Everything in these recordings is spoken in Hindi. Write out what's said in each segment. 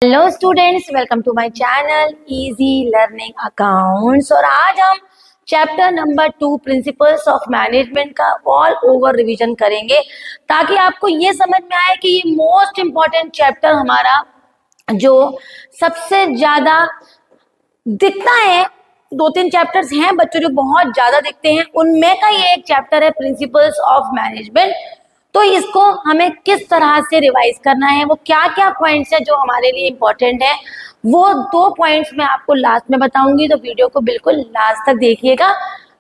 Hello students, welcome to my channel easy learning accounts. और आज हम chapter number 2 principles of management का ऑल ओवर रिवीजन करेंगे ताकि आपको ये समझ में आए कि ये मोस्ट इम्पॉर्टेंट चैप्टर हमारा जो सबसे ज्यादा दिखता है। दो तीन चैप्टर्स हैं बच्चों जो बहुत ज्यादा दिखते हैं, उनमें का ये एक चैप्टर है प्रिंसिपल्स ऑफ मैनेजमेंट। तो इसको हमें किस तरह से रिवाइज करना है, वो क्या क्या पॉइंट्स है जो हमारे लिए इंपॉर्टेंट है, वो 2 पॉइंट्स मैं आपको लास्ट में बताऊंगी। तो वीडियो को बिल्कुल लास्ट तक देखिएगा।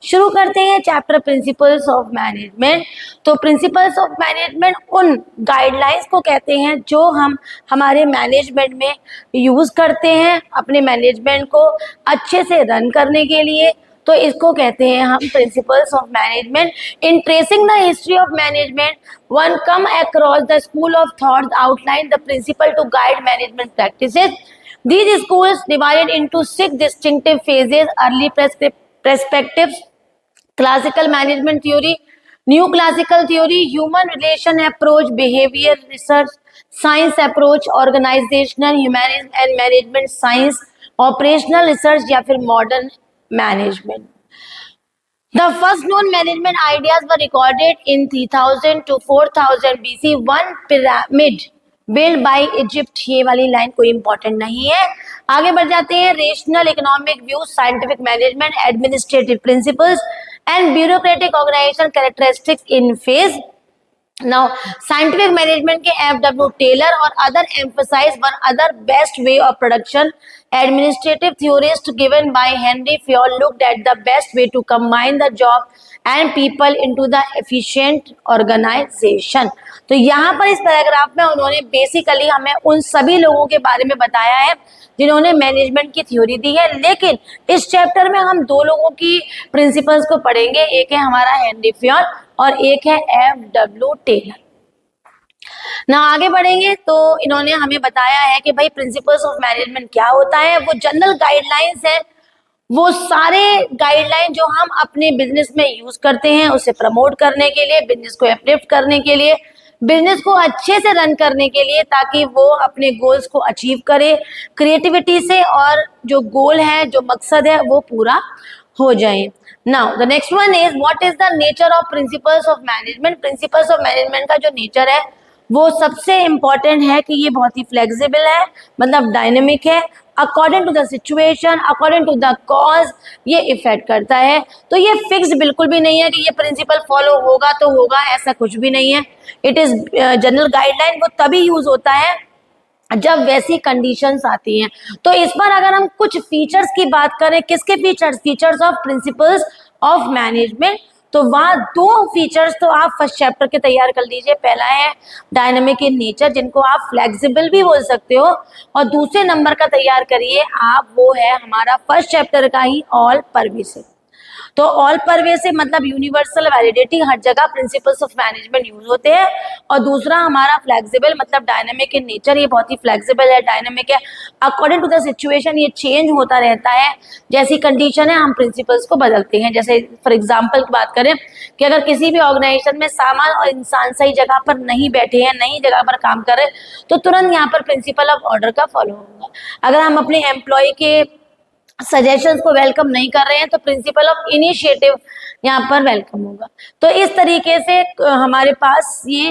शुरू करते हैं चैप्टर प्रिंसिपल्स ऑफ मैनेजमेंट। तो प्रिंसिपल्स ऑफ मैनेजमेंट उन गाइडलाइंस को कहते हैं जो हम हमारे मैनेजमेंट में यूज करते हैं अपने मैनेजमेंट को अच्छे से रन करने के लिए। तो इसको कहते हैं हम principles of management. In tracing the history of management one come across the school of thought outline the principle to guide management practices. These schools divided into 6 distinctive phases: early perspectives, classical management theory, new classical theory, human relation approach, behavior research, science approach, organizational humanism and management science, operational research या फिर modern management. The first known management ideas were recorded in 3000 to 4000 BC. One pyramid built by Egypt. ये वाली लाइन कोई इंपॉर्टेंट नहीं है। आगे बढ़ जाते हैं। Rational economic view, scientific management, administrative principles and bureaucratic organization characteristics in phase. Now, scientific management के F.W. Taylor और other emphasize one other best way of production. Administrative theorists given by Henry Fayol looked at the best way to combine the job and people into the efficient organization. तो यहाँ पर इस पैराग्राफ में उन्होंने बेसिकली हमें उन सभी लोगों के बारे में बताया है जिन्होंने मैनेजमेंट की थ्योरी दी है। लेकिन इस चैप्टर में हम 2 लोगों की प्रिंसिपल्स को पढ़ेंगे। एक है हमारा हेनरी फ्योल और एक है F.W. टेलर। ना आगे बढ़ेंगे तो इन्होंने हमें बताया है कि भाई प्रिंसिपल्स ऑफ मैनेजमेंट क्या होता है। वो जनरल गाइडलाइंस है, वो सारे गाइडलाइन जो हम अपने बिजनेस में यूज करते हैं उसे प्रमोट करने के लिए, बिजनेस को अपलिफ्ट करने के लिए, बिजनेस को अच्छे से रन करने के लिए, ताकि वो अपने गोल्स को अचीव करे क्रिएटिविटी से और जो गोल है, जो मकसद है, वो पूरा हो जाए। Now the next one is what is the nature of principles of management. Principles of management का जो नेचर है वो सबसे इंपॉर्टेंट है कि ये बहुत ही फ्लेक्सिबल है, मतलब डायनेमिक है। According to the situation, according to the cause ये इफेक्ट करता है। तो ये फिक्स बिल्कुल भी नहीं है कि ये प्रिंसिपल फॉलो होगा तो होगा, ऐसा कुछ भी नहीं है। It is general guideline. वो तभी यूज होता है जब वैसी कंडीशंस आती हैं। तो इस पर अगर हम कुछ फीचर्स की बात करें, किसके features of principles of management, तो वहाँ 2 फीचर्स तो आप फर्स्ट चैप्टर के तैयार कर लीजिए। पहला है डायनामिक इन नेचर, जिनको आप फ्लेक्सिबल भी बोल सकते हो, और दूसरे नंबर का तैयार करिए आप, वो है हमारा फर्स्ट चैप्टर का ही ऑल परवेसिव। तो ऑल परवेसिव मतलब यूनिवर्सल वैलिडिटी, हर जगह प्रिंसिपल्स ऑफ मैनेजमेंट यूज होते हैं। और दूसरा हमारा फ्लेक्सिबल मतलब डायनामिक इन नेचर, ये बहुत ही फ्लेक्सिबल है, डायनामिक है, अकॉर्डिंग टू द सिचुएशन ये चेंज होता रहता है। जैसी कंडीशन है हम प्रिंसिपल्स को बदलते हैं। जैसे फॉर एग्जाम्पल की बात करें कि अगर किसी भी ऑर्गेनाइजेशन में सामान और इंसान सही जगह पर नहीं बैठे हैं, नई जगह पर काम कर रहे हैं, तो तुरंत यहाँ पर प्रिंसिपल ऑफ ऑर्डर का फॉलो होगा। अगर हम अपने एम्प्लॉय के सजेशंस को वेलकम नहीं कर रहे हैं तो प्रिंसिपल ऑफ इनिशिएटिव यहाँ पर वेलकम होगा। तो इस तरीके से हमारे पास ये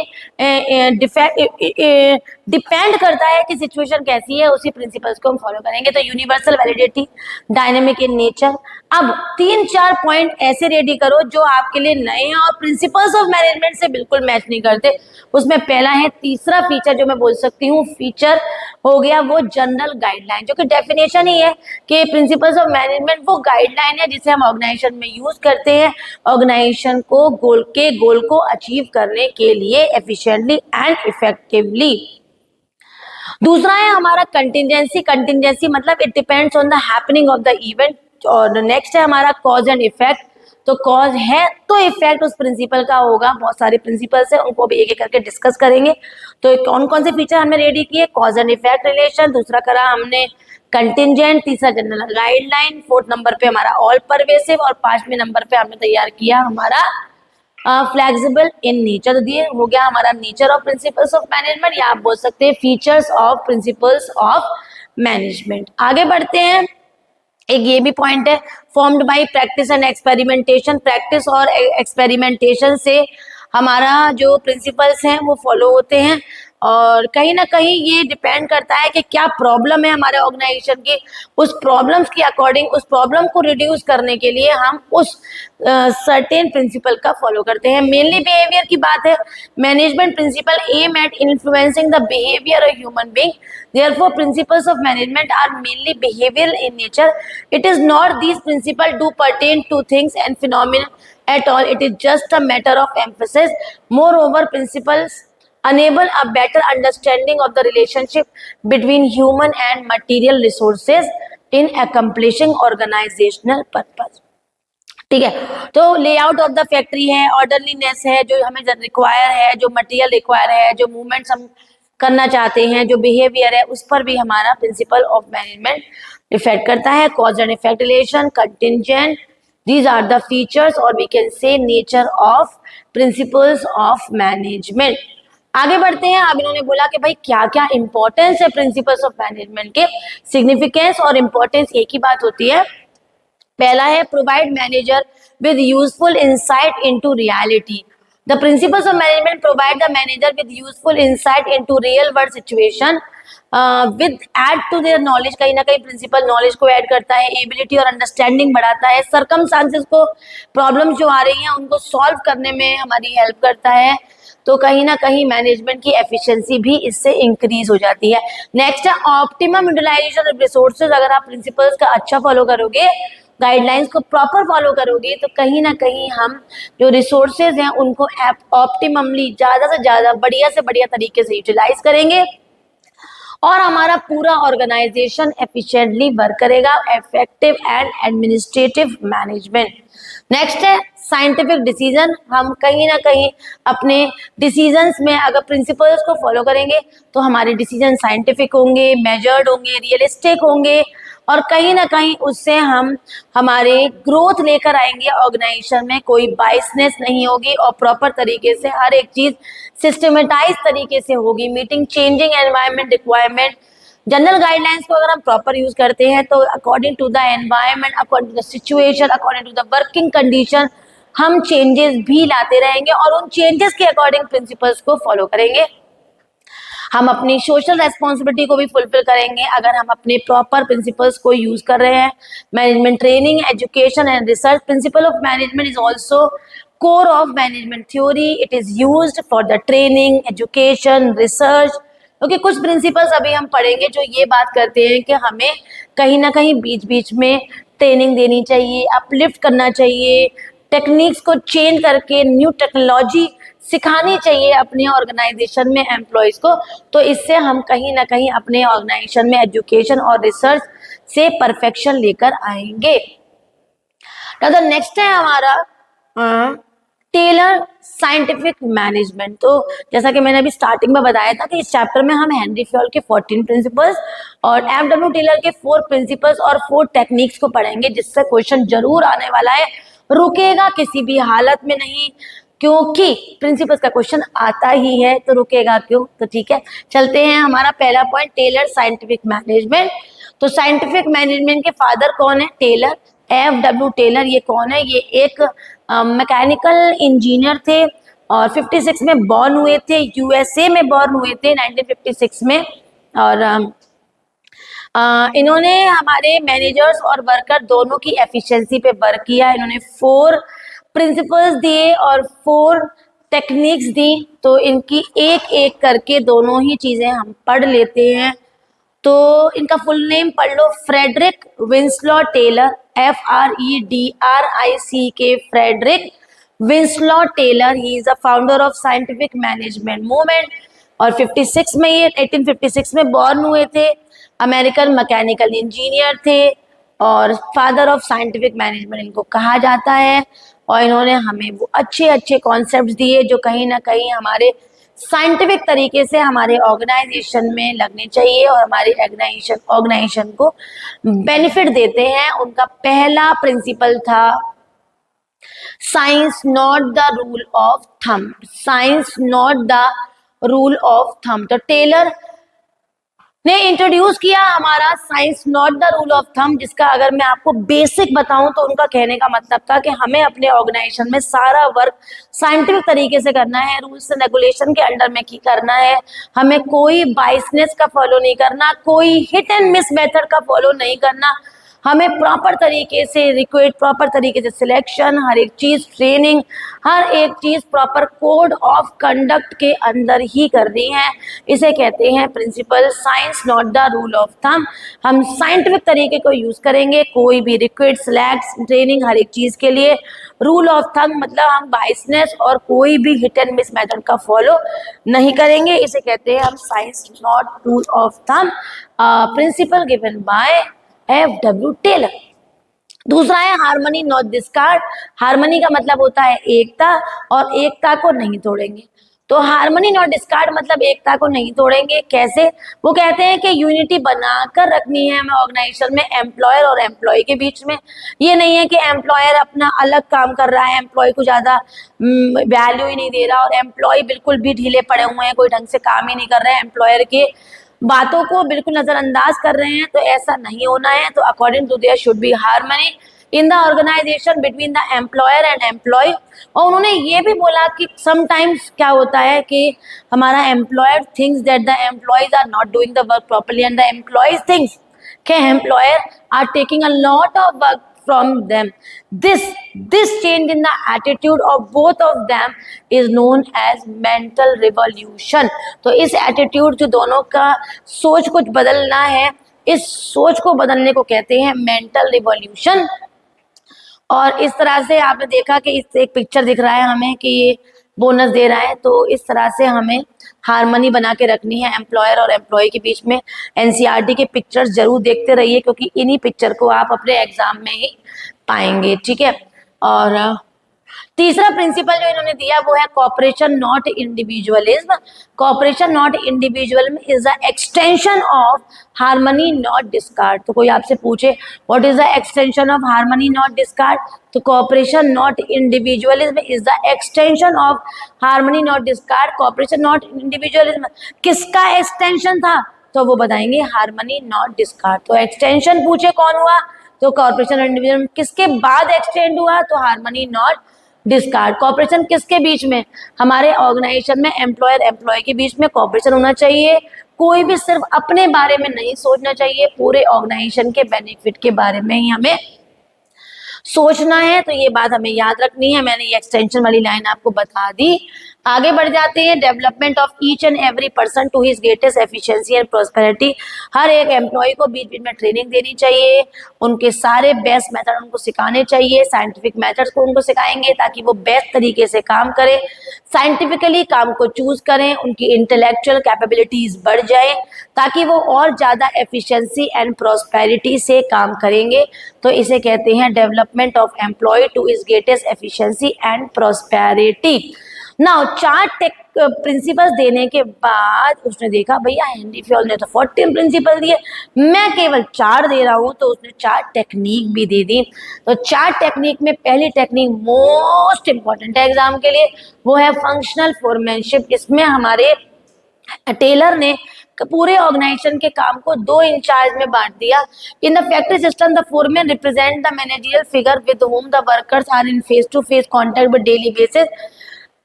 डिपेंड करता है कि सिचुएशन कैसी है, उसी प्रिंसिपल्स को हम फॉलो करेंगे। तो universal validity, dynamic in nature. अब 3-4 पॉइंट ऐसे रेडी करो जो आपके लिए नए हैं और प्रिंसिपल्स ऑफ मैनेजमेंट से बिल्कुल मैच नहीं करते। उसमें पहला है, तीसरा फीचर जो मैं बोल सकती हूँ फीचर हो गया वो जनरल गाइडलाइन, जो कि डेफिनेशन ही है कि प्रिंसिपल्स ऑफ मैनेजमेंट वो गाइडलाइन है जिसे हम ऑर्गेनाइजेशन में यूज करते हैं ऑर्गेनाइजेशन को गोल को अचीव करने के लिए एफिशिएंटली एंड इफेक्टिवली। दूसरा है हमारा कंटिंजेंसी मतलब it depends on the happening of the event. और नेक्स्ट है हमारा कॉज एंड इफेक्ट। तो कॉज है तो इफेक्ट उस प्रिंसिपल का होगा। बहुत सारे प्रिंसिपल्स है, उनको भी एक एक करके डिस्कस करेंगे। तो कौन कौन से फीचर हमने रेडी किए, कॉज एंड इफेक्ट रिलेशन, दूसरा करा हमने कंटिंजेंट, तीसरा जनरल गाइडलाइन, 4th नंबर पे हमारा ऑल परवेसिव और 5वें नंबर पे हमने तैयार किया हमारा फ्लेक्सिबल इन नेचर। तो ये हो गया हमारा nature of principles of management, या आप बोल सकते हैं features of principles of management. आगे बढ़ते हैं, एक ये भी पॉइंट है, formed by practice and experimentation. Practice और एक्सपेरिमेंटेशन से हमारा जो प्रिंसिपल्स हैं वो फॉलो होते हैं, और कहीं ना कहीं ये डिपेंड करता है कि क्या प्रॉब्लम है हमारे ऑर्गेनाइजेशन की, उस प्रॉब्लम्स के अकॉर्डिंग उस प्रॉब्लम को रिड्यूस करने के लिए हम उस सर्टेन प्रिंसिपल का फॉलो करते हैं। मेनली बिहेवियर की बात है, management principle aim at influencing the behaviour of human being, therefore principles of management are mainly behavioral in nature. It is not these principles do pertain to things and phenomena at all, it is just a matter of emphasis. Moreover, principles enable a better understanding of the relationship between human and material resources in accomplishing organizational purpose. ठीक है, तो लेआउट ऑफ द फैक्ट्री है, ऑर्डरलीनेस है जो हमें रिक्वायर है, जो मटेरियल रिक्वायर है, जो मूवमेंट्स हम करना चाहते हैं, जो बिहेवियर है, उस पर भी हमारा प्रिंसिपल ऑफ मैनेजमेंट इफेक्ट करता है। Cause and effect relation, contingent, these are the features और we can say nature of principles of management. आगे बढ़ते हैं, अब इन्होंने बोला कि भाई क्या क्या इंपॉर्टेंस है प्रिंसिपल्स ऑफ मैनेजमेंट के। सिग्निफिकेंस और इंपॉर्टेंस एक ही बात होती है। पहला है provide manager with useful insight into reality. The principles of management provide the manager with useful insight into real world situation, with add to their knowledge। कहीं ना कहीं प्रिंसिपल नॉलेज को ऐड करता है, एबिलिटी और अंडरस्टैंडिंग बढ़ाता है, सर्कमस्टांसेस को, प्रॉब्लम्स जो आ रही हैं उनको सॉल्व करने में हमारी हेल्प करता है। तो कहीं ना कहीं मैनेजमेंट की एफिशिएंसी भी इससे इंक्रीज हो जाती है। नेक्स्ट है ऑप्टिमम यूटिलाइजेशन ऑफ रिसोर्सेज। अगर आप प्रिंसिपल्स का अच्छा फॉलो करोगे, गाइडलाइंस को प्रॉपर फॉलो करोगे, तो कहीं ना कहीं हम जो रिसोर्सेज हैं उनको ऑप्टिममली, ज़्यादा से ज़्यादा, बढ़िया से बढ़िया तरीके से यूटिलाइज करेंगे और हमारा पूरा ऑर्गेनाइजेशन एफिशिएंटली वर्क करेगा। Effective and administrative management. Next है साइंटिफिक डिसीजन। हम कहीं ना कहीं अपने डिसीजंस में अगर प्रिंसिपल्स को फॉलो करेंगे तो हमारे डिसीजन साइंटिफिक होंगे, मेजर्ड होंगे, रियलिस्टिक होंगे, और कहीं ना कहीं उससे हम हमारे ग्रोथ लेकर आएंगे ऑर्गेनाइजेशन में। कोई बाइसनेस नहीं होगी और प्रॉपर तरीके से हर एक चीज सिस्टमेटाइज तरीके से होगी। Meeting changing environment requirement. General guidelines को अगर हम प्रॉपर यूज करते हैं तो according to the environment, according to the situation, according to the working condition हम चेंजेस भी लाते रहेंगे और उन चेंजेस के अकॉर्डिंग प्रिंसिपल्स को फॉलो करेंगे। हम अपनी सोशल रेस्पॉन्सिबिलिटी को भी फुलफिल करेंगे अगर हम अपने प्रॉपर प्रिंसिपल्स को यूज कर रहे हैं। Management training, education and research. Principle of management is also core of management theory. It is used for the training, education, research. Okay, कुछ प्रिंसिपल्स अभी हम पढ़ेंगे जो ये बात करते हैं कि हमें कहीं ना कहीं बीच बीच में ट्रेनिंग देनी चाहिए, अपलिफ्ट करना चाहिए, टेक्निक्स को चेंज करके न्यू टेक्नोलॉजी सिखानी चाहिए अपने ऑर्गेनाइजेशन में एम्प्लॉयज को। तो इससे हम कहीं ना कहीं अपने ऑर्गेनाइजेशन में एजुकेशन और रिसर्च से परफेक्शन लेकर आएंगे। तो नेक्स्ट है हमारा टेलर साइंटिफिक मैनेजमेंट। तो जैसा कि मैंने अभी स्टार्टिंग में बताया था कि इस चैप्टर में हम हेनरी फ्योल के 14 प्रिंसिपल्स और एफ.डब्ल्यू. टेलर के 4 प्रिंसिपल्स और 4 टेक्निक्स को पढ़ेंगे, जिससे क्वेश्चन जरूर आने वाला है, रुकेगा किसी भी हालत में नहीं, क्योंकि प्रिंसिपल्स का क्वेश्चन आता ही है तो रुकेगा क्यों। तो ठीक है, चलते हैं। हमारा पहला पॉइंट टेलर साइंटिफिक मैनेजमेंट। तो साइंटिफिक मैनेजमेंट के फादर कौन है? Taylor, F W. टेलर। ये कौन है? ये एक मैकेनिकल इंजीनियर थे और 56 में बॉर्न हुए थे, यूएसए में बॉर्न हुए थे 1956 में। और इन्होंने हमारे मैनेजर्स और वर्कर दोनों की एफिशिएंसी पे वर्क किया। इन्होंने 4 प्रिंसिपल्स दिए और 4 टेक्निक्स दी। तो इनकी एक एक करके दोनों ही चीजें हम पढ़ लेते हैं। तो इनका फुल नेम पढ़ लो, Frederick Winslow Taylor, FREDRIC, Frederick Winslow Taylor. He is the founder of scientific management movement. और 56 में ये 1856 में बॉर्न हुए थे। अमेरिकन मैकेनिकल इंजीनियर थे और फादर ऑफ साइंटिफिक मैनेजमेंट इनको कहा जाता है। और इन्होंने हमें वो अच्छे अच्छे कॉन्सेप्ट्स दिए जो कहीं ना कहीं हमारे साइंटिफिक तरीके से हमारे ऑर्गेनाइजेशन में लगने चाहिए और हमारे ऑर्गेनाइजेशन को बेनिफिट देते हैं। उनका पहला प्रिंसिपल था science not the rule of thumb, science not the rule of thumb. तो टेलर ने इंट्रोड्यूस किया हमारा science not the rule of thumb, जिसका अगर मैं आपको बेसिक बताऊं तो उनका कहने का मतलब था कि हमें अपने ऑर्गेनाइजेशन में सारा वर्क साइंटिफिक तरीके से करना है, रूल्स एंड रेगुलेशन के अंडर में की करना है, हमें कोई बाइसनेस का फॉलो नहीं करना, कोई हिट एंड मिस मेथड का फॉलो नहीं करना, हमें प्रॉपर तरीके से रिक्वेट, प्रॉपर तरीके से सिलेक्शन, हर एक चीज ट्रेनिंग, हर एक चीज प्रॉपर कोड ऑफ कंडक्ट के अंदर ही करनी है। इसे कहते हैं principle, science not the rule of thumb. हम साइंटिफिक तरीके को यूज करेंगे, कोई भी रिक्वेट, सिलेक्ट, ट्रेनिंग, हर एक चीज के लिए। रूल ऑफ थंब मतलब हम बाइसनेस और कोई भी हिट एंड मिस मेथड का फॉलो नहीं करेंगे। इसे कहते हैं हम science not rule of thumb, principle given by F.W. Taylor. दूसरा है हार्मनी नॉट डिस्कार्ड। हार्मनी का मतलब होता है एकता, और एकता को नहीं तोड़ेंगे। तो हार्मनी नॉट डिस्कार्ड मतलब एकता को नहीं तोड़ेंगे। कैसे? वो कहते हैं कि यूनिटी बनाकर रखनी है हमें ऑर्गेनाइजेशन में, एम्प्लॉयर और एम्प्लॉय के बीच में। ये नहीं है कि एम्प्लॉयर अपना अलग काम कर रहा है, एम्प्लॉय को ज्यादा वैल्यू ही नहीं दे रहा, और एम्प्लॉय बिल्कुल भी ढीले पड़े हुए हैं, कोई ढंग से काम ही नहीं कर रहे हैं, एम्प्लॉयर के बातों को बिल्कुल नजरअंदाज कर रहे हैं। तो ऐसा नहीं होना है। तो according to there should be harmony in the organisation between the employer and employee. और उन्होंने ये भी बोला कि समटाइम्स क्या होता है कि हमारा employer thinks that the employees are not doing the work properly, and the employees thinks कि employer are taking a lot of work from them. This change in the attitude of both of them is known as mental revolution. तो इस attitude जो दोनों का सोच कुछ बदलना है, इस सोच को बदलने को कहते हैं mental revolution। और इस तरह से आपने देखा कि इस एक पिक्चर दिख रहा है हमें कि ये बोनस दे रहा है, तो इस तरह से हमें हार्मनी बना के रखनी है एम्प्लॉयर और एम्प्लॉय के बीच में। एनसीईआरटी के पिक्चर्स जरूर देखते रहिए, क्योंकि इन्हीं पिक्चर को आप अपने एग्जाम में ही पाएंगे, ठीक है। और तीसरा प्रिंसिपल जो इन्होंने दिया वो है cooperation not individualism. Cooperation not individualism is the extension of harmony not discord. तो कोई आपसे पूछे what is the extension of harmony not discord, तो cooperation not individualism is the extension of harmony not discord. Cooperation not individualism किसका एक्सटेंशन था? तो वो बताएंगे हार्मनी नॉट डिस्कार्ड। तो एक्सटेंशन पूछे कौन हुआ, तो कॉर्पोरेशन इंडिविजुअल। किसके बाद एक्सटेंड हुआ? तो हार्मनी नॉट डिस्कार्ड। कॉर्पोरेशन किसके बीच में? हमारे ऑर्गेनाइजेशन में एम्प्लॉयर एम्प्लॉय के बीच में कॉर्पोरेशन होना चाहिए। कोई भी सिर्फ अपने बारे में नहीं सोचना चाहिए, पूरे ऑर्गेनाइजेशन के बेनिफिट के बारे में ही हमें सोचना है। तो ये बात हमें याद रखनी है। मैंने ये एक्सटेंशन वाली लाइन आपको बता दी। आगे बढ़ जाते हैं। Development of each and every person to his greatest efficiency and prosperity. हर एक एम्प्लॉय को बीच बीच में ट्रेनिंग देनी चाहिए, उनके सारे बेस्ट मेथड उनको सिखाने चाहिए, साइंटिफिक मेथड्स को उनको सिखाएंगे ताकि वो बेस्ट तरीके से काम करें, साइंटिफिकली काम को चूज करें, उनकी इंटेलेक्चुअल कैपेबिलिटीज बढ़ जाए ताकि वो और ज़्यादा एफिशिएंसी एंड प्रॉस्पेरिटी से काम करेंगे। तो इसे कहते हैं development of employee to his greatest efficiency and prosperity. Now 4 principles देने के बाद उसने देखा भैया हेनरी फ्योल ने तो 14 प्रिंसिपल दिए, मैं केवल 4 दे रहा हूँ, तो उसने 4 टेक्निक भी दे दी। तो 4 टेक्निक में पहली टेक्निक मोस्ट इंपॉर्टेंट है एग्जाम के लिए, वो है फंक्शनल फोरमैनशिप। इसमें हमारे टेलर ने पूरे ऑर्गेनाइजेशन के काम को 2 इंचार्ज में बांट दिया। In the factory system the foreman represent the managerial figure with whom the workers are in face to face contact with daily basis.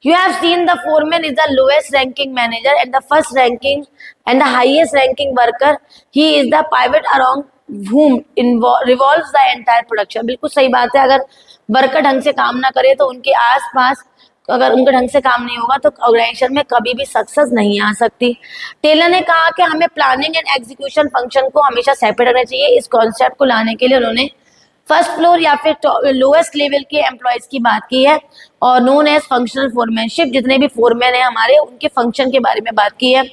You have seen the foreman is the lowest ranking manager and the first ranking and the highest ranking worker. He is the pivot around whom revolves the entire production. बिल्कुल सही बात है। अगर वर्कर ढंग से काम ना करे तो उनके आसपास, तो अगर उनके ढंग से काम नहीं होगा तो ऑर्गेनाइजेशन में कभी भी सक्सेस नहीं आ सकती। टेलर ने कहा कि हमें प्लानिंग एंड एग्जीक्यूशन फंक्शन को हमेशा सेपरेट रखना चाहिए। इस कॉन्सेप्ट को लाने के लिए उन्होंने फर्स्ट फ्लोर या फिर लोएस्ट लेवल के एम्प्लॉयज की बात की है, और नोन एज फंक्शनल फोरमैनशिप। जितने भी फोरमैन है हमारे, उनके फंक्शन के बारे में बात की है।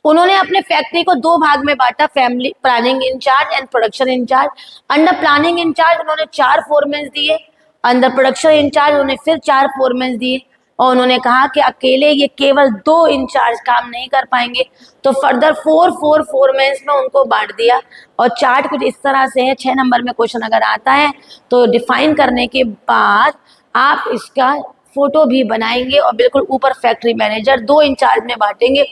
उन्होंने अपने फैक्ट्री को 2 भाग में बांटा, family planning in charge and production in charge. Under planning in charge उन्होंने 4 फोरमैन दिए, अंडर प्रोडक्शन इंचार्ज उन्होंने फिर 4 फोरमैन दिए। और उन्होंने कहा कि अकेले ये केवल 2 इंचार्ज काम नहीं कर पाएंगे, तो फर्दर 4 फोरमैन्स में उनको बांट दिया। और चार्ट कुछ इस तरह से है, 6 नंबर में क्वेश्चन अगर आता है तो डिफाइन करने के बाद आप इसका फोटो भी बनाएंगे और बिल्कुल ऊपर फैक्ट्री मैनेजर 2 इंचार्ज में बांटेंगे।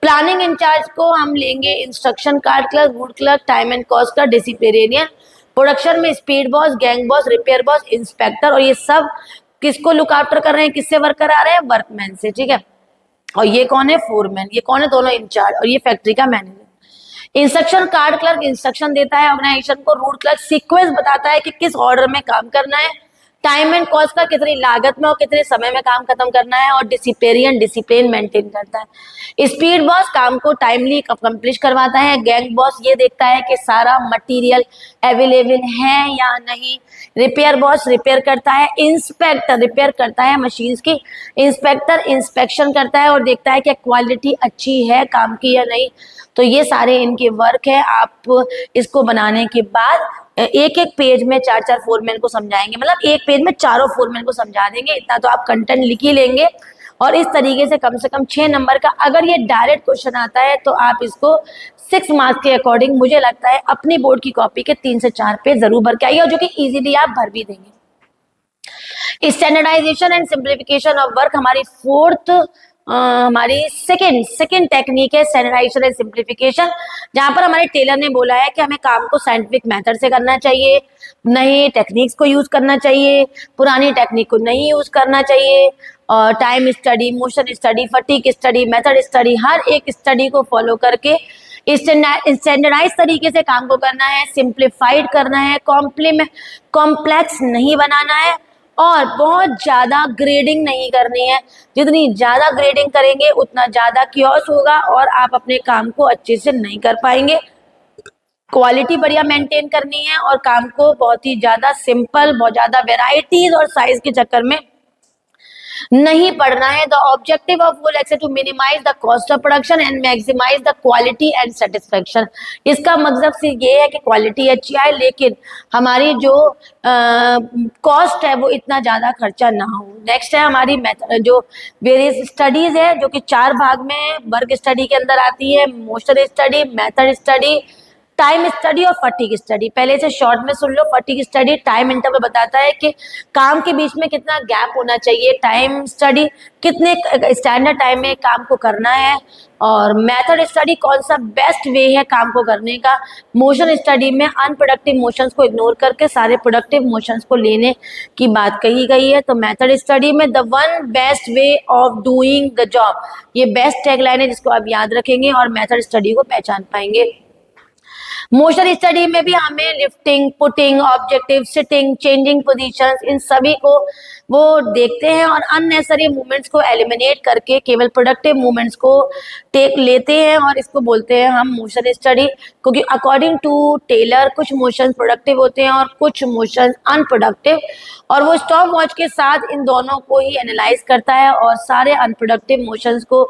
प्लानिंग इंचार्ज को हम लेंगे instruction card clerk, would clerk, time and cost का डिसिप्लिनेरियन। प्रोडक्शन में speed boss, gang boss, repair boss, inspector, और ये सब किसको लुक आफ्टर कर रहे हैं, किससे वर्क करा रहे हैं, वर्कमैन से, ठीक है। और ये कौन है, फोरमैन, ये कौन है, दोनों इंचार्ज, और ये फैक्ट्री का manager. Instruction card clerk instruction देता है ऑर्गेनाइजेशन को, रूट क्लर्क सीक्वेंस बताता है कि किस ऑर्डर में काम करना है, टाइम एंड कॉस्ट का कितनी लागत में और कितने समय में काम खत्म करना है, और डिसिप्लिन डिसिप्लिन मेंटेन करता है। स्पीड बॉस काम को टाइमली कंप्लीट करवाता है। गैंग बॉस ये देखता है कि सारा मटेरियल अवेलेबल है या नहीं। रिपेयर बॉस रिपेयर करता है। इंस्पेक्टर रिपेयर करता है मशीन्स की। इंस्पेक्टर इंस्पेक्शन करता है और देखता है कि क्वालिटी अच्छी है काम की या नहीं। तो ये सारे इनके वर्क है। आप इसको बनाने के बाद एक एक पेज में 4 फोरमैन को समझाएंगे, मतलब एक पेज में चारों फोरमैन को समझा देंगे। इतना तो आप कंटेंट लिख ही लेंगे। और इस तरीके से कम 6 नंबर का अगर ये डायरेक्ट क्वेश्चन आता है तो आप इसको 6 मार्क्स के अकॉर्डिंग मुझे लगता है अपनी बोर्ड की कॉपी के 3 से 4 पेज जरूर भर के आइए, और जो कि इजीली आप भर भी देंगे। Standardisation and simplification of work हमारी हमारी सेकंड टेक्निक है, स्टैंडर्डाइजेशन एंड सिंप्लीफिकेशन, जहां पर हमारे टेलर ने बोला है कि हमें काम को साइंटिफिक मेथड से करना चाहिए, नई टेक्निक्स को यूज करना चाहिए, पुरानी टेक्निक को नहीं यूज करना चाहिए। और time study, motion study, fatigue study, method study, हर एक स्टडी को फॉलो करके स्टैंडर्डाइज तरीके से काम को करना है, सिंप्लीफाइड करना है, कॉम्प्लेक्स नहीं बनाना है, और बहुत ज्यादा ग्रेडिंग नहीं करनी है। जितनी ज्यादा ग्रेडिंग करेंगे उतना ज्यादा क्योस होगा और आप अपने काम को अच्छे से नहीं कर पाएंगे। क्वालिटी बढ़िया मेंटेन करनी है और काम को बहुत ही ज्यादा सिंपल, बहुत ज्यादा वेराइटीज और साइज के चक्कर में नहीं पढ़ना है। The objective of full excel to minimise the cost of production and maximise the quality and satisfaction. इसका मकसद सिर्फ ये है कि क्वालिटी अच्छी आए, लेकिन हमारी जो कॉस्ट है वो इतना ज्यादा खर्चा ना हो। नेक्स्ट है हमारी जो वेरियस स्टडीज है, जो कि 4 भाग में वर्क स्टडी के अंदर आती है, motion study, method study, time study और फटीग स्टडी। पहले से शॉर्ट में सुन लो। फटीग स्टडी टाइम इंटरवल बताता है कि काम के बीच में कितना गैप होना चाहिए। टाइम स्टडी कितने स्टैंडर्ड टाइम में काम को करना है। और मेथड स्टडी कौन सा बेस्ट वे है काम को करने का। मोशन स्टडी में अनप्रोडक्टिव मोशंस को इग्नोर करके सारे प्रोडक्टिव मोशंस को लेने की बात कही गई है। तो मेथड स्टडी में the one best way of doing the job, ये बेस्ट टैगलाइन है जिसको आप याद रखेंगे और मेथड स्टडी को पहचान पाएंगे। मोशन स्टडी में भी हमें lifting, putting, objective, sitting, changing positions, इन सभी को वो देखते हैं और अननेसेसरी मूवमेंट्स को एलिमिनेट करके केवल प्रोडक्टिव मूवमेंट्स को टेक लेते हैं और इसको बोलते हैं हम मोशन स्टडी। क्योंकि अकॉर्डिंग टू टेलर कुछ मोशन प्रोडक्टिव होते हैं और कुछ मोशन अनप्रोडक्टिव, और वो स्टॉप वॉच के साथ इन दोनों को ही एनालाइज करता है और सारे अनप्रोडक्टिव मोशंस को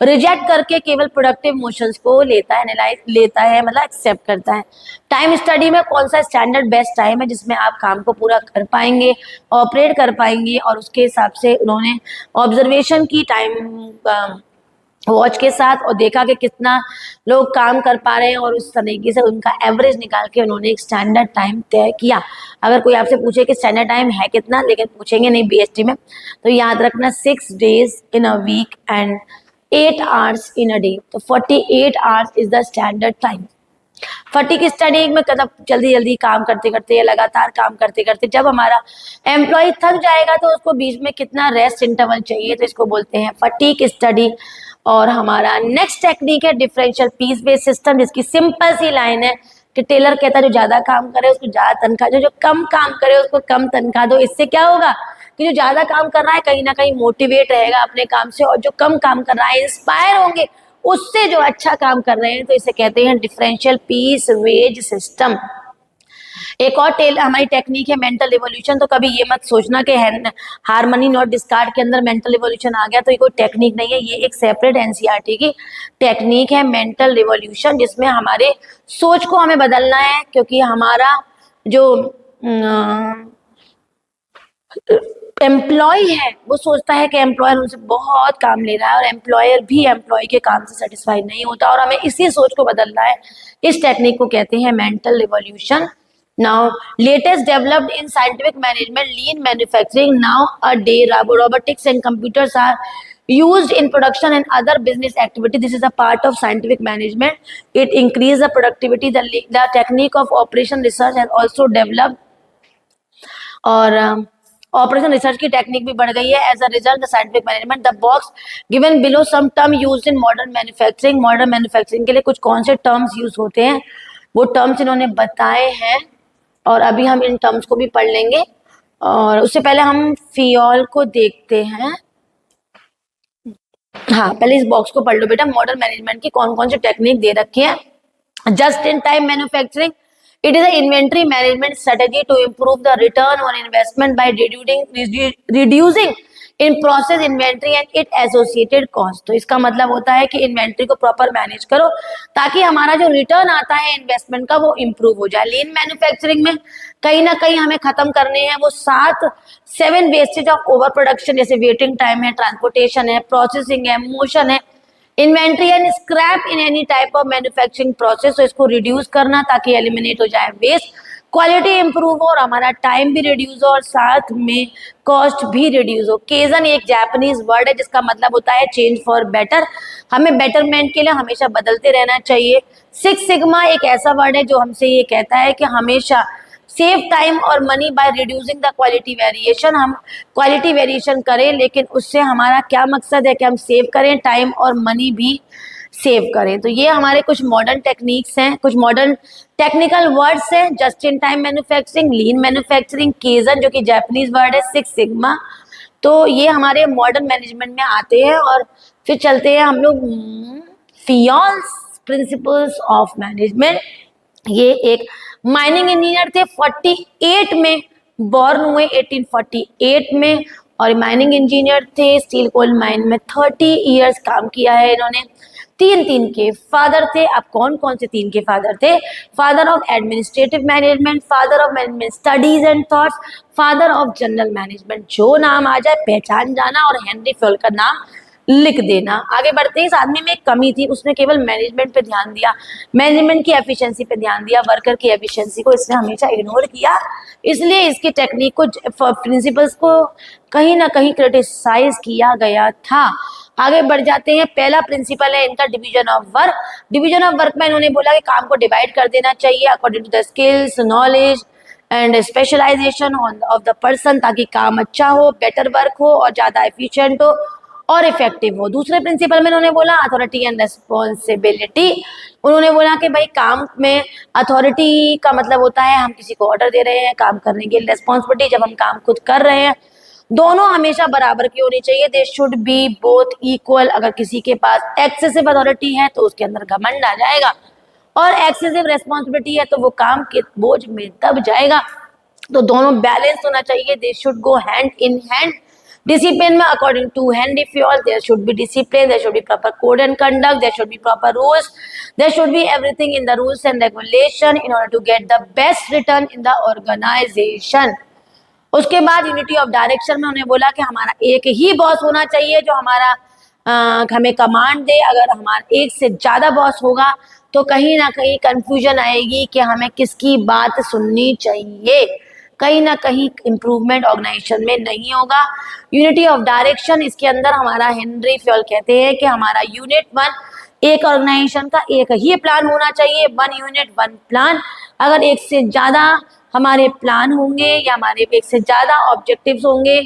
रिजेक्ट करके केवल प्रोडक्टिव मोशंस को लेता है, मतलब एक्सेप्ट करता है। टाइम स्टडी में कौन सा स्टैंडर्ड बेस्ट टाइम है जिसमें आप काम को पूरा कर पाएंगे, ऑपरेट कर पाएंगे, और उसके हिसाब से उन्होंने ऑब्जर्वेशन की टाइम वॉच के साथ और देखा कि कितना लोग काम कर पा रहे हैं और उस तरीके से उनका एवरेज निकाल के उन्होंने एक स्टैंडर्ड टाइम तय किया। अगर कोई आपसे पूछे कि स्टैंडर्ड टाइम है कितना, लेकिन पूछेंगे नहीं बीएसटी में, तो याद रखना 6 days in a week and 8 hours in a day, तो 48 hours is the standard time। Fatigue study में मतलब जल्दी जल्दी काम करते करते या लगातार काम करते करते जब हमारा एम्प्लॉय थक जाएगा तो उसको बीच में कितना रेस्ट इंटरवल चाहिए, तो इसको बोलते हैं फटीग स्टडी। और हमारा नेक्स्ट टेक्निक है डिफरेंशियल पीस बेस्ड सिस्टम, जिसकी सिंपल सी लाइन है कि टेलर कहता है जो ज्यादा काम करे उसको ज्यादा तनख्वाह दो, जो कम काम करे उसको कम तनख्वाह दो। इससे क्या होगा कि जो ज्यादा काम कर रहा है कहीं ना कहीं मोटिवेट रहेगा अपने काम से, और जो कम काम कर रहा है इंस्पायर होंगे उससे जो अच्छा काम कर रहे हैं। तो इसे कहते हैं डिफरेंशियल पीस वेज सिस्टम। एक और हमारी टेक्निक है मेंटल रिवॉल्यूशन। तो कभी ये मत सोचना कि हार्मनी नॉट डिस्कार्ड के अंदर मेंटल रिवॉल्यूशन आ गया तो ये कोई टेक्निक नहीं है, ये एक सेपरेट एनसीईआरटी की टेक्निक है मेंटल रिवॉल्यूशन, जिसमें हमारे सोच को हमें बदलना है। क्योंकि हमारा जो एम्प्लॉय है वो सोचता है कि एम्प्लॉयर उनसे बहुत काम ले रहा है, और एम्प्लॉयर भी एम्प्लॉय के काम से सेटिस्फाइड नहीं होता, और हमें इसी सोच को बदलना है। इस टेक्निक को कहते हैं mental revolution. Now latest developed in scientific management, lean manufacturing, now a day robotics and computers are used in production and other business activity. This is a part of scientific management. It increases the productivity. The technique of operation research has also developed, और ऑपरेशन रिसर्च की टेक्निक भी बढ़ गई है। As a result the scientific management, the box given below some term used in modern manufacturing. Modern manufacturing के लिए कुछ कौन से टर्म्स यूज होते हैं वो टर्म्स इन्होंने बताए हैं, और अभी हम इन टर्म्स को भी पढ़ लेंगे। और उससे पहले हम फियोल को देखते हैं। हाँ, पहले इस बॉक्स को पढ़ लो बेटा। मॉडर्न मैनेजमेंट की कौन कौन सी टेक्निक दे रखी है। Just in time manufacturing, it is an inventory management strategy to improve the return on investment by reducing in process inventory and its associated cost। तो इसका मतलब होता है कि इन्वेंट्री को प्रॉपर मैनेज करो ताकि हमारा जो रिटर्न आता है इन्वेस्टमेंट का वो इम्प्रूव हो जाए। लीन मैन्युफैक्चरिंग में कहीं ना कहीं हमें खत्म करने हैं वो 7 वेस्टेज ऑफ ओवर प्रोडक्शन, जैसे वेटिंग टाइम है, ट्रांसपोर्टेशन है, प्रोसेसिंग है, मोशन है, inventory and scrap in any type of manufacturing process. तो इसको रिड्यूस करना ताकि एलिमिनेट हो जाए वेस्ट, क्वालिटी इंप्रूव हो और हमारा टाइम भी रिड्यूस हो और साथ में कॉस्ट भी रिड्यूस हो। केजन एक जापानीज वर्ड है जिसका मतलब होता है चेंज फॉर बेटर। हमें बेटरमेंट के लिए हमेशा बदलते रहना चाहिए। सिक्स सिग्मा एक ऐसा वर्ड है जो हमसे ये कहता है कि हमेशा सेव टाइम और money by reducing the quality variation. हम क्वालिटी वेरिएशन करें लेकिन उससे हमारा क्या मकसद है कि हम सेव करें टाइम और मनी भी सेव करें। तो ये हमारे कुछ मॉडर्न टेक्निक्स हैं, कुछ मॉडर्न टेक्निकल वर्ड्स हैं। Just in time manufacturing, lean manufacturing, kaizen जो कि जापानीज वर्ड है, सिक्स सिग्मा। तो ये हमारे मॉडर्न मैनेजमेंट में आते हैं। और फिर चलते हैं हम लोग फियोल्स प्रिंसिपल्स ऑफ मैनेजमेंट। ये एक माइनिंग इंजीनियर थे, 48 में बॉर्न हुए, 1848 में, और माइनिंग इंजीनियर थे। स्टील कोल माइन में 30 इयर्स काम किया है इन्होंने। तीन के फादर थे। अब कौन कौन से तीन के फादर थे? Father of administrative management, father of management studies and thoughts, father of general management. जो नाम आ जाए पहचान जाना और हेनरी फ्योल का नाम लिख देना। आगे बढ़ते हैं। इस आदमी में एक कमी थी, उसने केवल मैनेजमेंट पे ध्यान दिया, मैनेजमेंट की एफिशिएंसी पे ध्यान दिया, वर्कर की एफिशिएंसी को इसने हमेशा इग्नोर किया। इसलिए इसकी टेक्निक को, प्रिंसिपल्स को कहीं ना कहीं क्रिटिसाइज किया गया था। आगे बढ़ जाते हैं। पहला प्रिंसिपल है इनका division of work. Division of work में इन्होंने बोला कि काम को डिवाइड कर देना चाहिए according to the skills, knowledge and specialisation of the person, ताकि काम अच्छा हो, बेटर वर्क हो और ज्यादा एफिशिएंट हो और इफेक्टिव हो। दूसरे प्रिंसिपल में उन्होंने बोला अथॉरिटी एंड रेस्पॉन्सिबिलिटी। उन्होंने बोला कि भाई काम में अथॉरिटी का मतलब होता है हम किसी को ऑर्डर दे रहे हैं काम करने के, रेस्पॉन्सिबिलिटी जब हम काम खुद कर रहे हैं। दोनों हमेशा बराबर की होनी चाहिए। They should be both equal. अगर किसी के पास एक्सेसिव अथॉरिटी है तो उसके अंदर घमंड आ जाएगा, और एक्सेसिव रेस्पॉन्सिबिलिटी है तो वो काम के बोझ में दब जाएगा। तो दोनों बैलेंस होना चाहिए। They should go hand in hand. Discipline में according to Henry Fayol, there should be discipline, there should be proper code and conduct, there should be proper rules, there should be everything in the rules and regulation in order to get the best return in the organization। उसके बाद यूनिटी ऑफ डायरेक्शन में उन्हें बोला कि हमारा एक ही बॉस होना चाहिए जो हमारा हमें कमांड दे। अगर हमारा एक से ज्यादा बॉस होगा तो कहीं ना कहीं कंफ्यूजन आएगी कि हमें किसकी बात सुननी चाहिए, कहीं ना कहीं इंप्रूवमेंट ऑर्गेनाइजेशन में नहीं होगा। यूनिटी ऑफ डायरेक्शन, इसके अंदर हमारा हेनरी फ्योल कहते हैं कि हमारा यूनिट वन, एक ऑर्गेनाइजेशन का एक ही प्लान होना चाहिए, वन यूनिट वन प्लान। अगर एक से ज्यादा हमारे प्लान होंगे या हमारे एक से ज्यादा ऑब्जेक्टिव्स होंगे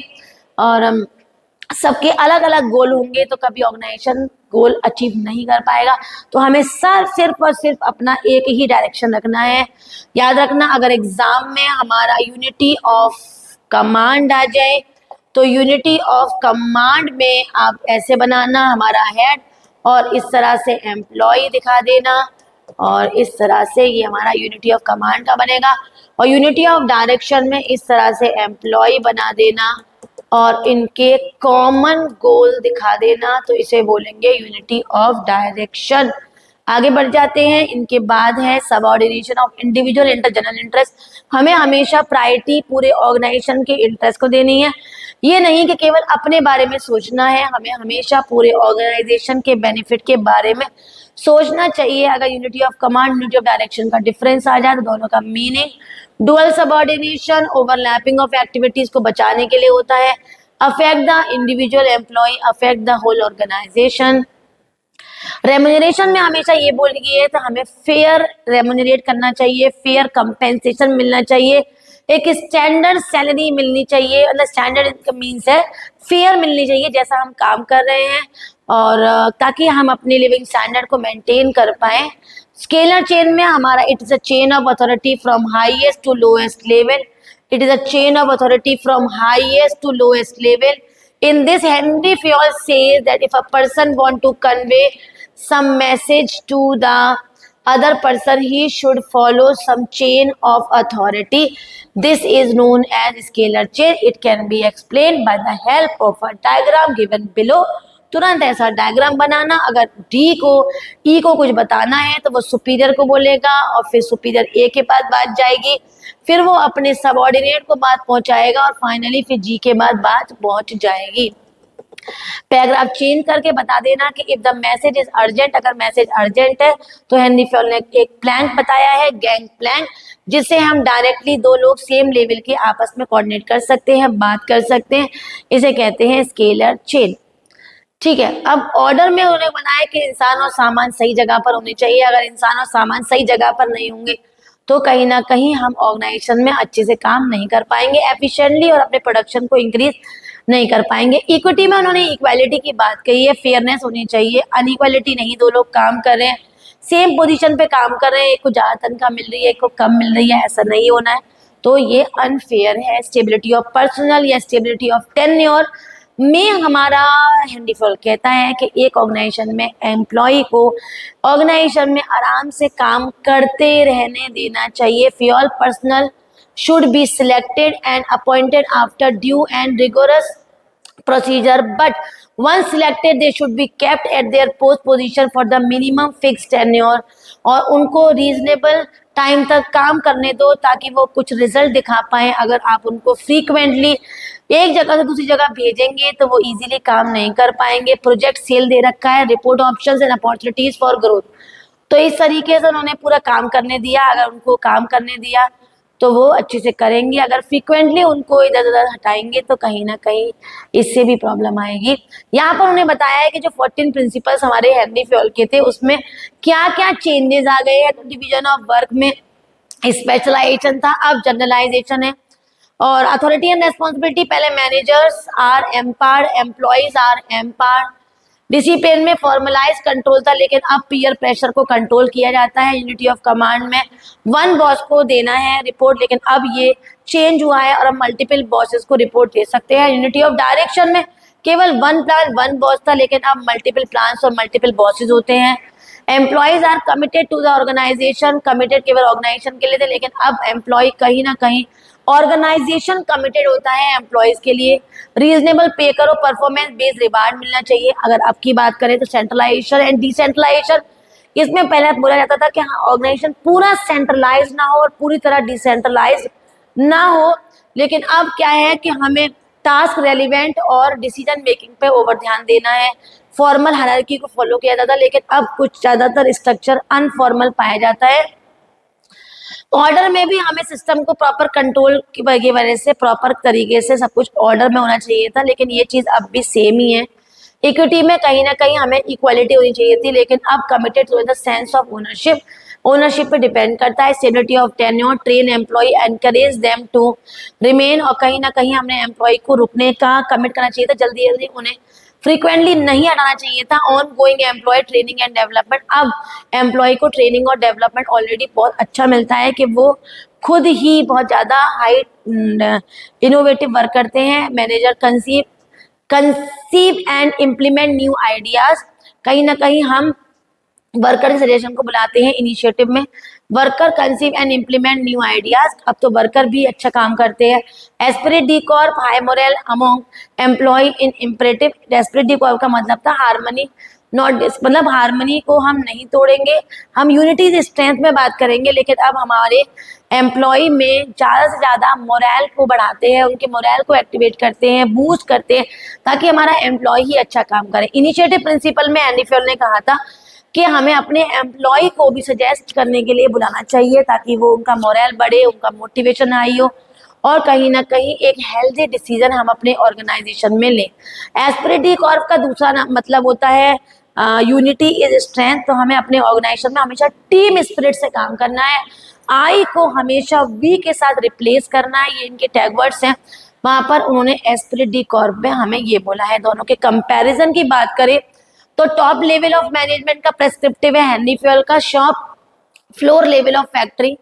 और सबके अलग अलग गोल होंगे तो कभी ऑर्गेनाइजेशन गोल अचीव नहीं कर पाएगा। तो हमें सिर्फ और सिर्फ अपना एक ही डायरेक्शन रखना है। याद रखना, अगर एग्जाम में हमारा यूनिटी ऑफ कमांड आ जाए तो यूनिटी ऑफ कमांड में आप ऐसे बनाना, हमारा हेड और इस तरह से एम्प्लॉय दिखा देना, और इस तरह से ये हमारा यूनिटी ऑफ कमांड का बनेगा। और यूनिटी ऑफ डायरेक्शन में इस तरह से एम्प्लॉय बना देना और इनके कॉमन गोल दिखा देना, तो इसे बोलेंगे यूनिटी ऑफ डायरेक्शन। आगे बढ़ जाते हैं। इनके बाद है subordination of individual interest general interest. हमें हमेशा प्रायोरिटी पूरे ऑर्गेनाइजेशन के इंटरेस्ट को देनी है। ये नहीं कि केवल अपने बारे में सोचना है, हमें हमेशा पूरे ऑर्गेनाइजेशन के बेनिफिट के बारे में सोचना चाहिए। अगर unity of command unity of direction का डिफरेंस आ जाए तो दोनों का meaning dual subordination overlapping of activities को बचाने के लिए होता है। Affect the individual employee affect the whole organisation. Remuneration में हमेशा ये बोली गई है तो हमें फेयर रेम्यूनरेट करना चाहिए, फेयर कंपेंसेशन मिलना चाहिए, एक स्टैंडर्ड सैलरी मिलनी चाहिए, मतलब स्टैंडर्ड इनकम मीन्स है फेयर मिलनी चाहिए जैसा हम काम कर रहे हैं, और ताकि हम अपने लिविंग स्टैंडर्ड को मेंटेन कर पाए। स्केलर चेन में हमारा it is a chain of authority from highest to lowest level. It is a chain of authority from highest to lowest level. In this, Henry Fayol says that if a person want to convey some message to the other person, he should follow some chain of authority. This is known as scalar chain. It can be explained by the help of a diagram given below. तुरंत ऐसा डायग्राम बनाना, अगर डी को ई को कुछ बताना है तो वो सुपीरियर को बोलेगा और फिर सुपीरियर ए के बाद बात जाएगी, फिर वो अपने सबऑर्डिनेट को बात पहुंचाएगा और फाइनली फिर जी के बाद बात पहुंच जाएगी। पैराग्राफ चेंज करके बता देना कि if the message is urgent, अगर मैसेज अर्जेंट है तो हेनरी फयोल ने एक प्लैंक बताया है, गैंग प्लैंक, जिससे हम डायरेक्टली दो लोग सेम लेवल के आपस में कोऑर्डिनेट कर सकते हैं, बात कर सकते हैं। इसे कहते हैं स्केलर चेन। ठीक है, अब ऑर्डर में उन्होंने बनाया कि इंसान और सामान सही जगह पर होने चाहिए। अगर इंसान और सामान सही जगह पर नहीं होंगे तो कहीं ना कहीं हम ऑर्गेनाइजेशन में अच्छे से काम नहीं कर पाएंगे एफिशिएंटली और अपने प्रोडक्शन को इंक्रीज नहीं कर पाएंगे। इक्विटी में उन्होंने इक्वालिटी की बात कही है, फेयरनेस होनी चाहिए, अनइक्वालिटी नहीं, दो लोग काम कर रहे हैं सेम पोजीशन पे काम कर रहे हैं, एक को ज्यादा तनख्वाह मिल रही है एक को कम मिल रही है, ऐसा नहीं होना है, तो ये अनफेयर है। स्टेबिलिटी ऑफ पर्सनल या स्टेबिलिटी ऑफ टेन्योर में हमारा हेनरी फयोल कहता है कि एक ऑर्गेनाइजेशन में एम्प्लॉय को ऑर्गेनाइजेशन में आराम से काम करते रहने देना चाहिए। Fayol personal should be selected and appointed after due and rigorous procedure, but once selected they should be kept at their post position for the minimum fixed tenure, और उनको रीजनेबल टाइम तक काम करने दो ताकि वो कुछ रिजल्ट दिखा पाए। अगर आप उनको फ्रीक्वेंटली एक जगह से दूसरी जगह भेजेंगे तो वो इजीली काम नहीं कर पाएंगे। प्रोजेक्ट सेल दे रखा है, report options and opportunities for growth, तो इस तरीके से उन्होंने पूरा काम करने दिया। अगर उनको काम करने दिया तो वो अच्छे से करेंगे, अगर फ्रीक्वेंटली उनको इधर उधर हटाएंगे तो कहीं ना कहीं इससे भी प्रॉब्लम आएगी। यहाँ पर उन्होंने बताया है कि जो 14 प्रिंसिपल्स हमारे हेनरी फयोल के थे उसमें क्या क्या चेंजेस आ गए हैं। तो डिवीजन ऑफ वर्क में स्पेशलाइजेशन था, अब जनरलाइजेशन है। और अथॉरिटी एंड रेस्पॉन्सिबिलिटी, पहले managers are empowered, employees are empowered. Discipline में फॉर्मलाइज कंट्रोल था, लेकिन अब पीयर प्रेशर को कंट्रोल किया जाता है। यूनिटी ऑफ कमांड में वन बॉस को देना है रिपोर्ट, लेकिन अब ये चेंज हुआ है और अब मल्टीपल बॉसेस को रिपोर्ट दे सकते हैं। यूनिटी ऑफ डायरेक्शन में केवल वन प्लान वन बॉस था, लेकिन अब मल्टीपल प्लान्स और मल्टीपल बॉसेस होते हैं। Employees are committed to the organisation, committed केवल ऑर्गेनाइजेशन के लिए थे, लेकिन अब एम्प्लॉय कहीं ना कहीं ऑर्गेनाइजेशन कमिटेड होता है एम्प्लॉयज के लिए। रीजनेबल पे करो, परफॉर्मेंस बेस्ड रिवार्ड मिलना चाहिए। अगर आपकी बात करें तो सेंट्रलाइजेशन एंड डिसेंट्रलाइजेशन, इसमें पहले बोला जाता था कि हाँ ऑर्गेनाइजेशन पूरा सेंट्रलाइज ना हो और पूरी तरह डिसेंट्रलाइज ना हो, लेकिन अब क्या है कि हमें टास्क रेलिवेंट और डिसीजन मेकिंग पे ओवर ध्यान देना है। फॉर्मल हायरार्की को फॉलो किया जाता, लेकिन अब कुछ ज्यादातर स्ट्रक्चर अनफॉर्मल पाया जाता है। ऑर्डर में भी हमें सिस्टम को प्रॉपर कंट्रोल की वजह से प्रॉपर तरीके से सब कुछ ऑर्डर में होना चाहिए था, लेकिन ये चीज अब भी सेम ही है। इक्विटी में कहीं ना कहीं हमें इक्वालिटी होनी चाहिए थी, लेकिन अब committed to the sense of ownership, ownership पे डिपेंड करता है। Stability of tenure, train employee, encourage them to remain, और कहीं ना कहीं हमने एम्प्लॉय को रुकने का कमिट करना चाहिए था, जल्दी जल्दी उन्हें फ्रीक्वेंटली नहीं हटाना चाहिए था। Ongoing employee training and development, अब एम्प्लॉय को ट्रेनिंग और डेवलपमेंट ऑलरेडी बहुत अच्छा मिलता है कि वो खुद ही बहुत ज़्यादा हाई इनोवेटिव वर्क करते हैं। Manager conceive and implement new ideas, कहीं ना कहीं हम वर्कर के सजेशन को बुलाते हैं इनिशिएटिव में। Worker conceive and implement new ideas, अब तो वर्कर भी अच्छा काम करते हैं। Esprit de corps, high morale among employee in imperative, esprit de corps का मतलब था हार्मनी नॉट मतलब हार्मनी को हम नहीं तोड़ेंगे, हम यूनिटी इज स्ट्रेंथ में बात करेंगे। लेकिन अब हमारे एम्प्लॉय में ज़्यादा से ज़्यादा मोरल को बढ़ाते हैं, उनके मोरल को एक्टिवेट करते हैं, बूस्ट करते हैं, ताकि हमारा एम्प्लॉय ही अच्छा काम करे। इनिशिएटिव प्रिंसिपल में एंडी फ्योल ने कहा था कि हमें अपने एम्प्लॉय को भी सजेस्ट करने के लिए बुलाना चाहिए, ताकि वो उनका मोरल बढ़े, उनका मोटिवेशन हाई हो, और कहीं ना कहीं एक हेल्दी डिसीजन हम अपने ऑर्गेनाइजेशन में लें। एस्पिरिटी कॉर्प का दूसरा मतलब होता है यूनिटी इज स्ट्रेंथ। तो हमें अपने ऑर्गेनाइजेशन में हमेशा टीम स्पिरिट से काम करना है। आई को हमेशा वी के साथ रिप्लेस करना है, ये इनके टैग वर्ड्स हैं। वहां पर उन्होंने एस्पिरिट डी कॉर्प में हमें ये बोला है। दोनों के कंपैरिजन की बात करें तो टॉप लेवल ऑफ मैनेजमेंट का प्रेस्क्रिप्टिव है हेनरी फ्यूल का shop floor level of factory.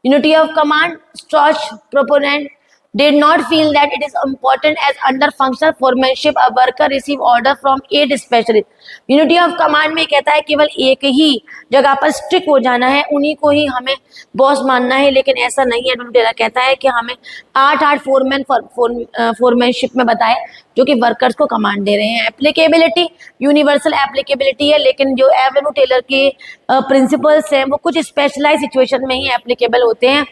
Unity of command staunch proponent did not feel that it is important as under functional foremanship a worker receive order from 8 specialist। Unity of command में कहता है केवल एक ही जगह पर स्ट्रिक्ट हो जाना है, उन्हीं को ही हमें बॉस मानना है। लेकिन ऐसा नहीं है, टेलर कहता है कि हमें 8 फोरमैन फोरमैनशिप में बताए जो कि वर्कर्स को कमांड दे रहे हैं। एप्लीकेबिलिटी यूनिवर्सल एप्लीकेबिलिटी है, लेकिन जो एवेन्यू टेलर के प्रिंसिपल्स हैं वो कुछ स्पेशलाइज सिचुएशन में ही एप्लीकेबल होते हैं।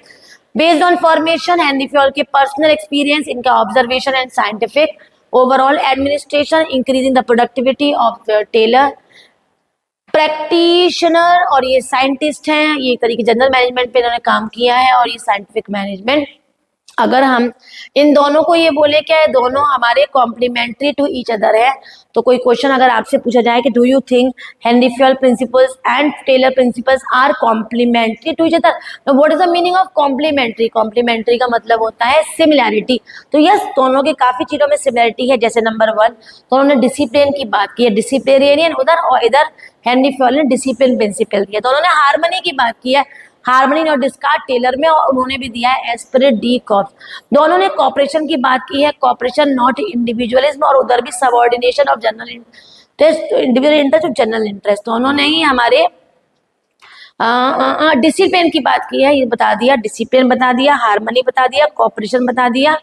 Based on formation Henry Fayol के पर्सनल एक्सपीरियंस, इनका observation and scientific overall administration, increasing the productivity of Taylor practitioner. और ये साइंटिस्ट हैं, ये तरीके जनरल मैनेजमेंट पे इन्होंने काम किया है और ये साइंटिफिक मैनेजमेंट। अगर हम इन दोनों को ये बोले क्या है, दोनों हमारे कॉम्प्लीमेंट्री टू ईच अदर है। तो कोई क्वेश्चन अगर आपसे पूछा जाए कि do you think Henri Fayol principles and Taylor principles are complementary to each other, तो what is the meaning of complementary? Complementary का मतलब होता है सिमिलैरिटी। तो यस, दोनों के काफी चीजों में सिमिलैरिटी है। जैसे नंबर 1 तो उन्होंने डिसिप्लिन की बात की है, डिसिप्लिनेरियन उधर, और इधर हेनरी फ्यूल ने डिसिप्लिन प्रिंसिपल दिया। तो उन्होंने हार्मनी की बात की है, हार्मनी और डिस्कार्ड टेलर में, और उन्होंने भी दिया है एस्पिरिट डी कॉर्प। दोनों ने कॉपरेशन की बात की है, कॉपरेशन नॉट इंडिविजुअलिज्म, और उधर भी subordination of general interest, individual interest और जनरल इंटरेस्ट। तो उन्होंने ही हमारे डिसिप्लिन की बात की है, ये बता दिया, डिसिप्लिन बता दिया, हार्मनी बता दिया, कॉपरेशन बता दिया।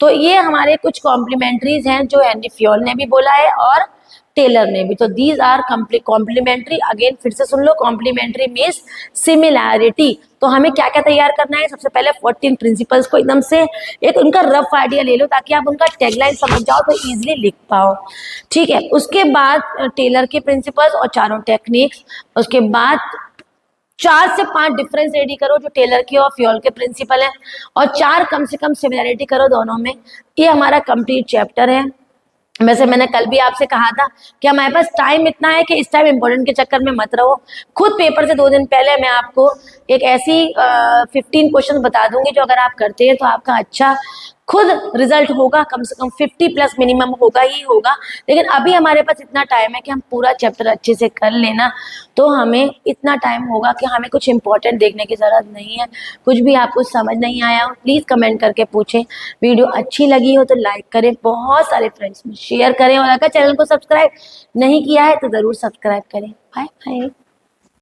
तो ये हमारे कुछ कॉम्प्लीमेंट्रीज हैं जो हेनरी फ्यूल ने भी बोला है और टेलर ने भी। तो दीज आर कॉम्प्लीमेंट्री। अगेन फिर से सुन लो, कॉम्प्लीमेंट्री मीन्स सिमिलैरिटी। तो हमें क्या क्या तैयार करना है? सबसे पहले 14 प्रिंसिपल्स को एकदम से एक उनका रफ आइडिया ले लो, ताकि आप उनका टैगलाइन समझ जाओ तो इजीली लिख पाओ। ठीक है, उसके बाद टेलर के प्रिंसिपल्स और चारों टेक्निक्स। उसके बाद 4 से 5 डिफरेंस रेडी करो जो टेलर के और फ्यूल के प्रिंसिपल है, और 4 कम से कम सिमिलैरिटी करो दोनों में। ये हमारा कंप्लीट चैप्टर है। वैसे मैंने कल भी आपसे कहा था कि हमारे पास टाइम इतना है कि इस टाइम इंपॉर्टेंट के चक्कर में मत रहो। खुद पेपर से 2 दिन पहले मैं आपको एक ऐसी 15 क्वेश्चन बता दूंगी जो अगर आप करते हैं तो आपका अच्छा खुद रिजल्ट होगा, कम से कम 50+ मिनिमम होगा ही होगा। लेकिन अभी हमारे पास इतना टाइम है कि हम पूरा चैप्टर अच्छे से कर लेना, तो हमें इतना टाइम होगा कि हमें कुछ इंपॉर्टेंट देखने की ज़रूरत नहीं है। कुछ भी आपको समझ नहीं आया हो प्लीज़ कमेंट करके पूछें। वीडियो अच्छी लगी हो तो लाइक करें, बहुत सारे फ्रेंड्स में शेयर करें, और अगर चैनल को सब्सक्राइब नहीं किया है तो ज़रूर सब्सक्राइब करें। Bye bye.